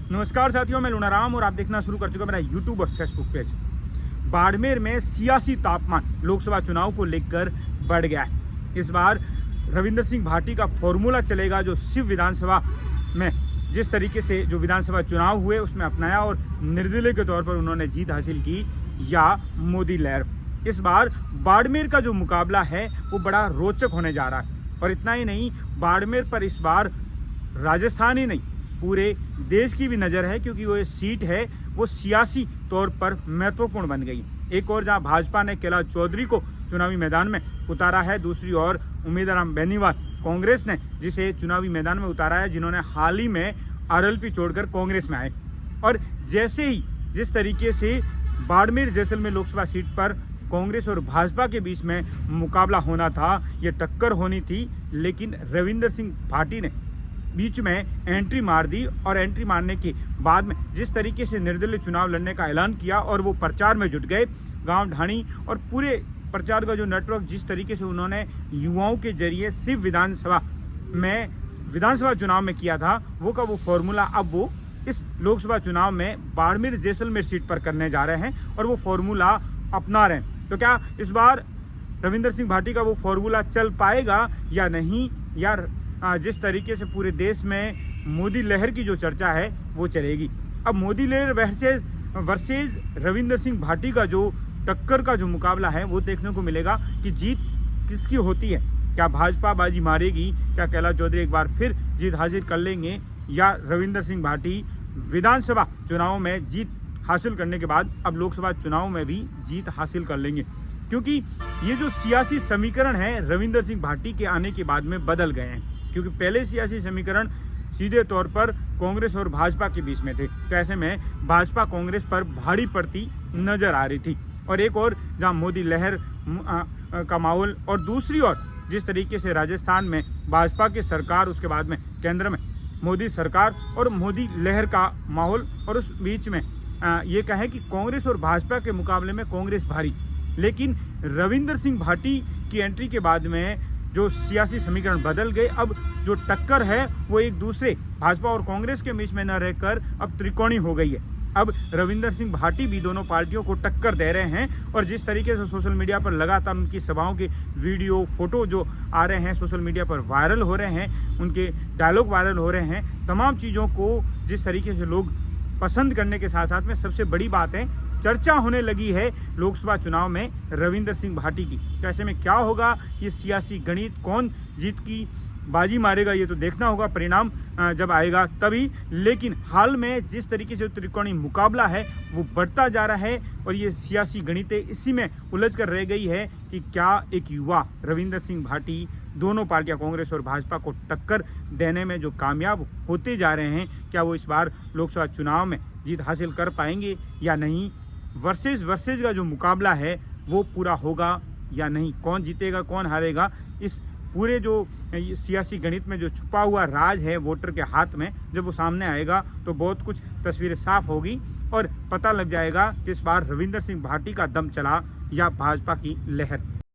नमस्कार साथियों, मैं लूनाराम और आप देखना शुरू कर चुका मेरा यूट्यूब और फेसबुक पेज। बाड़मेर में सियासी तापमान लोकसभा चुनाव को लेकर बढ़ गया है। इस बार रविंद्र सिंह भाटी का फॉर्मूला चलेगा जो शिव विधानसभा में जिस तरीके से जो विधानसभा चुनाव हुए उसमें अपनाया और निर्दलीय के तौर पर उन्होंने जीत हासिल की, या मोदी लहर। इस बार बाड़मेर का जो मुकाबला है वो बड़ा रोचक होने जा रहा है। और इतना ही नहीं, बाड़मेर पर इस बार राजस्थान ही नहीं पूरे देश की भी नज़र है, क्योंकि वो सीट है वो सियासी तौर पर महत्वपूर्ण बन गई। एक और जहां भाजपा ने कैलाश चौधरी को चुनावी मैदान में उतारा है, दूसरी ओर उम्मीदवार बेनीवाल कांग्रेस ने जिसे चुनावी मैदान में उतारा है, जिन्होंने हाल ही में आरएलपी छोड़कर कांग्रेस में आए। और जैसे ही जिस तरीके से बाड़मेर जैसलमेर लोकसभा सीट पर कांग्रेस और भाजपा के बीच में मुकाबला होना था, ये टक्कर होनी थी, लेकिन रविंद्र सिंह भाटी ने बीच में एंट्री मार दी। और एंट्री मारने के बाद में जिस तरीके से निर्दलीय चुनाव लड़ने का ऐलान किया और वो प्रचार में जुट गए, गांव ढाणी और पूरे प्रचार का जो नेटवर्क जिस तरीके से उन्होंने युवाओं के जरिए सिर्फ विधानसभा चुनाव में किया था, वो फॉर्मूला अब वो इस लोकसभा चुनाव में बाड़मेर जैसलमेर सीट पर करने जा रहे हैं और वो फॉर्मूला अपना रहे हैं। तो क्या इस बार रविंद्र सिंह भाटी का वो फॉर्मूला चल पाएगा या नहीं, या जिस तरीके से पूरे देश में मोदी लहर की जो चर्चा है वो चलेगी। अब मोदी लहर वर्सेज रविंद्र सिंह भाटी का जो टक्कर का जो मुकाबला है वो देखने को मिलेगा कि जीत किसकी होती है। क्या भाजपा बाजी मारेगी, क्या कैलाश चौधरी एक बार फिर जीत हासिल कर लेंगे, या रविंद्र सिंह भाटी विधानसभा चुनाव में जीत हासिल करने के बाद अब लोकसभा चुनाव में भी जीत हासिल कर लेंगे। क्योंकि ये जो सियासी समीकरण है रविंद्र सिंह भाटी के आने के बाद में बदल गए हैं, क्योंकि पहले सियासी समीकरण सीधे तौर पर कांग्रेस और भाजपा के बीच में थे। तो ऐसे में भाजपा कांग्रेस पर भारी पड़ती नजर आ रही थी। और एक और जहां मोदी लहर का माहौल, और दूसरी ओर जिस तरीके से राजस्थान में भाजपा की सरकार, उसके बाद में केंद्र में मोदी सरकार और मोदी लहर का माहौल, और उस बीच में ये कहें कि कांग्रेस और भाजपा के मुकाबले में कांग्रेस भारी। लेकिन रविंद्र सिंह भाटी की एंट्री के बाद में जो सियासी समीकरण बदल गए। अब जो टक्कर है वो एक दूसरे भाजपा और कांग्रेस के बीच में न रहकर अब त्रिकोणी हो गई है। अब रविंद्र सिंह भाटी भी दोनों पार्टियों को टक्कर दे रहे हैं। और जिस तरीके से सोशल मीडिया पर लगातार उनकी सभाओं के वीडियो फोटो जो आ रहे हैं, सोशल मीडिया पर वायरल हो रहे हैं, उनके डायलॉग वायरल हो रहे हैं, तमाम चीज़ों को जिस तरीके से लोग पसंद करने के साथ साथ में सबसे बड़ी बात है चर्चा होने लगी है लोकसभा चुनाव में रविंद्र सिंह भाटी की। तो ऐसे में क्या होगा, ये सियासी गणित कौन जीत की बाजी मारेगा ये तो देखना होगा, परिणाम जब आएगा तभी। लेकिन हाल में जिस तरीके से त्रिकोणी मुकाबला है वो बढ़ता जा रहा है और ये सियासी गणितें इसी में उलझ कर रह गई है कि क्या एक युवा रविंद्र सिंह भाटी दोनों पार्टियां कांग्रेस और भाजपा को टक्कर देने में जो कामयाब होते जा रहे हैं, क्या वो इस बार लोकसभा चुनाव में जीत हासिल कर पाएंगे या नहीं। वर्सेज का जो मुकाबला है वो पूरा होगा या नहीं, कौन जीतेगा कौन हारेगा, इस पूरे जो सियासी गणित में जो छुपा हुआ राज है वोटर के हाथ में, जब वो सामने आएगा तो बहुत कुछ तस्वीरें साफ होगी और पता लग जाएगा कि इस बार रविंद्र सिंह भाटी का दम चला या भाजपा की लहर।